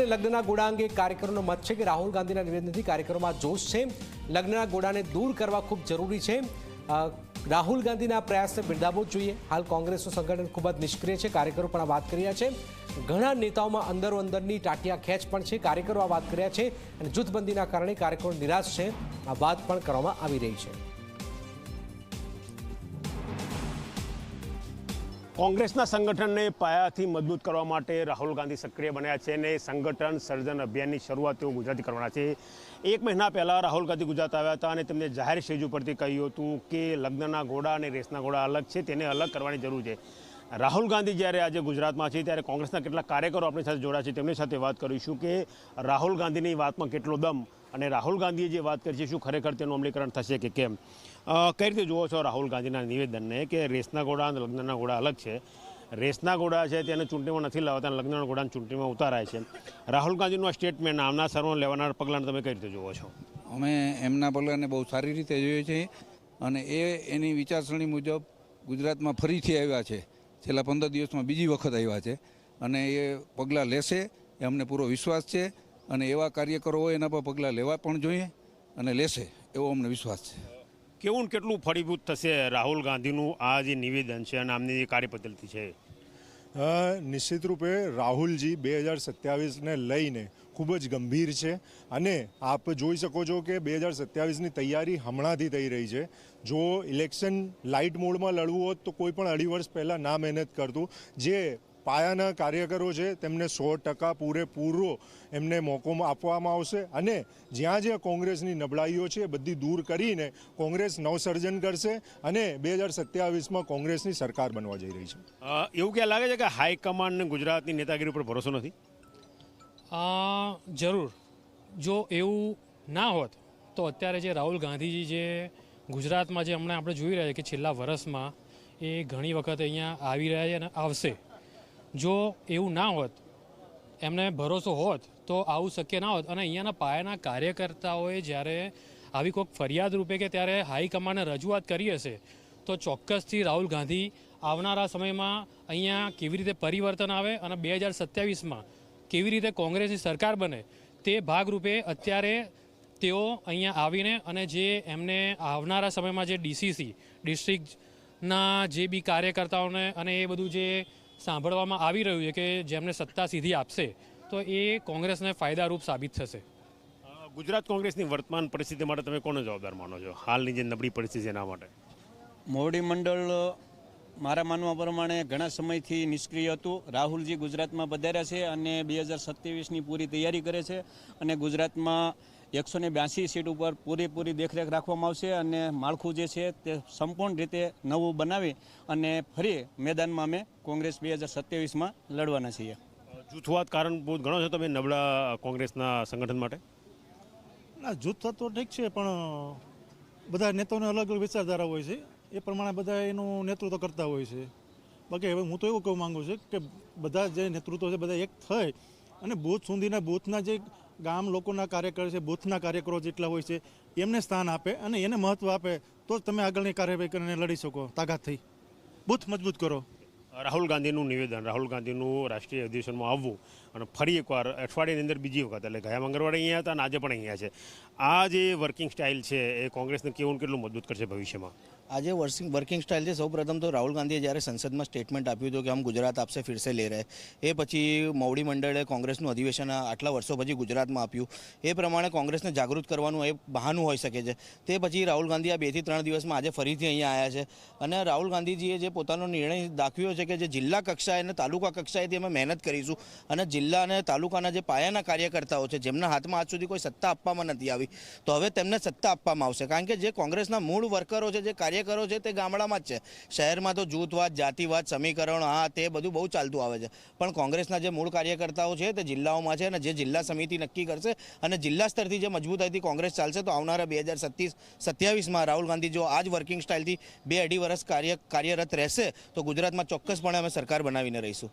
અને લગ્નના ગોળા અંગે કાર્યકરોનો મત છે કે રાહુલ ગાંધીના નિવેદનથી કાર્યકરોમાં જોશ છે. લગ્નના ગોળાને દૂર કરવા ખૂબ જરૂરી છે. રાહુલ ગાંધીના પ્રયાસને બિરદાવવો જ જોઈએ. હાલ કોંગ્રેસનું સંગઠન ખૂબ જ નિષ્ક્રિય છે. કાર્યકરો પણ આ વાત કરી રહ્યા છે. ઘણા નેતાઓમાં અંદરોઅંદરની ટાટિયા ખેંચ પણ છે. કાર્યકરો આ વાત કર્યા છે અને જૂથબંધીના કારણે કાર્યકરો નિરાશ છે. આ વાત પણ કરવામાં આવી રહી છે. કોંગ્રેસના સંગઠનને પાયાથી મજબૂત કરવા માટે રાહુલ ગાંધી સક્રિય બન્યા છે અને સંગઠન સર્જન અભિયાનની શરૂઆત તેઓ ગુજરાતથી કરવાના છે. 1 મહિના પહેલાં રાહુલ ગાંધી ગુજરાત આવ્યા હતા અને તેમને જાહેર સ્ટેજ ઉપરથી કહ્યું હતું કે લગ્નના ઘોડા અને રેસના ઘોડા અલગ છે, તેને અલગ કરવાની જરૂર છે. રાહુલ ગાંધી જ્યારે આજે ગુજરાતમાં છે ત્યારે કોંગ્રેસના કેટલાક કાર્યકરો આપણી સાથે જોડાયા છે. તેમની સાથે વાત કરીશું કે રાહુલ ગાંધીની વાતમાં કેટલો દમ અને રાહુલ ગાંધીએ જે વાત કરી છે શું ખરેખર તેનું અમલીકરણ થશે કે કેમ. કઈ રીતે જુઓ છો રાહુલ ગાંધીના નિવેદનને કે રેસના ઘોડા અને લગ્નના ઘોડા અલગ છે? રેસના ઘોડા છે તેને ચૂંટણીમાં નથી લાવતા અને લગ્નના ઘોડાને ચૂંટણીમાં ઉતારાય છે. રાહુલ ગાંધીનું આ સ્ટેટમેન્ટ આવનાર સર્વમાં લેવાનાર પગલાંને તમે કઈ રીતે જુઓ છો? અમે એમના પગલાંને બહુ સારી રીતે જોઈએ છીએ અને એની વિચારસરણી મુજબ ગુજરાતમાં ફરીથી આવ્યા છે. છેલ્લા 15 દિવસમાં બીજી વખત આવ્યા છે અને એ પગલાં લેશે એ અમને પૂરો વિશ્વાસ છે અને એવા કાર્યકરો હોય એના પર પગલાં લેવા પણ જોઈએ અને લેશે એવો અમને વિશ્વાસ છે. કેવું કેટલું ફળીભૂત થશે રાહુલ ગાંધીનું આ જે નિવેદન છે અને આમની જે કાર્યપદ્ધતિ છે? નિશ્ચિત રૂપે રાહુલજી 2027ને લઈને ખૂબ જ ગંભીર છે અને આપ જોઈ શકો છો કે 2027ની તૈયારી હમણાંથી થઈ રહી છે. જો ઇલેક્શન લાઇટ મોડમાં લડવું હોત તો કોઈ પણ 2.5 વર્ષ પહેલાં ના મહેનત કરતું. જે પાયાના કાર્યકરો છે તેમને 100% પૂરેપૂરો એમને મોકો આપવામાં આવશે અને જ્યાં જ્યાં કોંગ્રેસની નબળાઈઓ છે બધી દૂર કરીને કોંગ્રેસ નવસર્જન કરશે અને 2027માં કોંગ્રેસની સરકાર બનવા જઈ રહી છે. એવું ક્યાં લાગે છે કે હાઈકમાન્ડને ગુજરાતની નેતાગીરી ઉપર ભરોસો નથી? જરૂર. જો એવું ના હોત તો અત્યારે જે રાહુલ ગાંધીજી જે ગુજરાતમાં જે હમણાં આપણે જોઈ રહ્યા છીએ કે છેલ્લા વર્ષમાં એ ઘણી વખત અહીંયા આવી રહ્યા છે અને આવશે. જો એવું ના હોત, એમને ભરોસો હોત તો આવું શક્ય ના હોત અને અહીંયાના પાયાના કાર્યકર્તાઓએ જ્યારે આવી કોઈક ફરિયાદ રૂપે કે ત્યારે હાઈકમાન્ડને રજૂઆત કરી હશે તો ચોક્કસથી રાહુલ ગાંધી આવનારા સમયમાં અહીંયા કેવી રીતે પરિવર્તન આવે અને 2027માં કેવી રીતે કોંગ્રેસની સરકાર બને તે ભાગરૂપે અત્યારે તેઓ અહીંયા આવીને અને જે એમને આવનારા સમયમાં જે ડીસીસી ડિસ્ટ્રિક્ટના જે બી કાર્યકર્તાઓને અને એ બધું જે સાંભળવામાં આવી રહ્યું છે કે જેમને સત્તા સીધી આપશે તો એ કોંગ્રેસને ફાયદારૂપ સાબિત થશે. ગુજરાત કોંગ્રેસની વર્તમાન પરિસ્થિતિ માટે તમે કોને જવાબદાર માનો છો? હાલની જે નબળી પરિસ્થિતિ એના માટે મોવડી મંડળ મારા માનવા પ્રમાણે ઘણા સમયથી નિષ્ક્રિય હતું. રાહુલજી ગુજરાતમાં પધાર્યા છે અને 2027ની પૂરી તૈયારી કરે છે અને ગુજરાતમાં 182 સીટ ઉપર પૂરેપૂરી દેખરેખ રાખવામાં આવશે અને માળખું જે છે તે સંપૂર્ણ રીતે નવું બનાવી અને ફરી મેદાનમાં અમે કોંગ્રેસ 2027માં લડવાના છીએ. જૂથવાદ કારણ બહુ ઘણો છે તમે નબળા કોંગ્રેસના સંગઠન માટે? ના, જૂથ તો ઠીક છે પણ બધા નેતાઓને અલગ અલગ વિચારધારા હોય છે એ પ્રમાણે બધા એનું નેતૃત્વ કરતા હોય છે. બાકી હવે હું તો એવું કહેવા માગું છું કે બધા જે નેતૃત્વ છે બધા એક થઈ અને બૂથ સુધીના બૂથના જે ગામ લોકોના કાર્યકર છે, બૂથના કાર્યકરો જેટલા હોય છે એમને સ્થાન આપે અને એને મહત્ત્વ આપે તો જ તમે આગળની કાર્યવાહી કરીને લડી શકો તાકાતથી. બૂથ મજબૂત કરો. રાહુલ ગાંધીનું નિવેદન, રાહુલ ગાંધીનું રાષ્ટ્રીય અધિવેશનમાં આવવું અને ફરી એકવાર અઠવાડિયાની અંદર બીજી વખત એટલે ગયા મંગળવારે અહીંયા હતા અને આજે પણ અહીંયા છે. આ જે વર્કિંગ સ્ટાઇલ છે એ કોંગ્રેસને કેટલું મજબૂત કરશે ભવિષ્યમાં? આજે વર્કિંગ સ્ટાઇલ છે. સૌપ્રથમ તો રાહુલ ગાંધીએ જ્યારે સંસદમાં સ્ટેટમેન્ટ આપ્યું હતું કે હમ ગુજરાત આપસે ફિરસે લે રહે, એ પછી મોવડી મંડળે કોંગ્રેસનું અધિવેશન આટલા વર્ષો પછી ગુજરાતમાં આપ્યું. એ પ્રમાણે કોંગ્રેસને જાગૃત કરવાનું એ બહાનું હોઈ શકે છે. તે પછી રાહુલ ગાંધી આ 2 થી 3 દિવસમાં આજે ફરીથી અહીંયા આવ્યા છે અને રાહુલ ગાંધીજીએ જે પોતાનો નિર્ણય દાખવ્યો છે કે જે જિલ્લા કક્ષાએ અને તાલુકા કક્ષાએથી અમે મહેનત કરીશું અને જિલ્લા અને તાલુકાના જે પાયાના કાર્યકર્તાઓ છે જેમના હાથમાં આજ સુધી કોઈ સત્તા આપવામાં નથી આવી તો હવે તેમને સત્તા આપવામાં આવશે. કારણ કે જે કોંગ્રેસના મૂળ વર્કરો છે, જે કાર્યકરો છે તે ગામડામાં જ છે. શહેરમાં તો જૂથવાદ, જાતિવાદ, સમીકરણ તે બધું બહુ ચાલતું આવે છે પણ કોંગ્રેસના જે મૂળ કાર્યકર્તાઓ છે તે જિલ્લાઓમાં છે અને જે જિલ્લા સમિતિ નક્કી કરશે અને જિલ્લા સ્તરથી જે મજબૂતાઈથી કોંગ્રેસ ચાલશે તો આવનારા 2027માં રાહુલ ગાંધી જો આ જ વર્કિંગ સ્ટાઇલથી 2-2.5 વર્ષ કાર્યરત રહેશે તો ગુજરાતમાં ચોક્કસપણે અમે સરકાર બનાવીને રહીશું.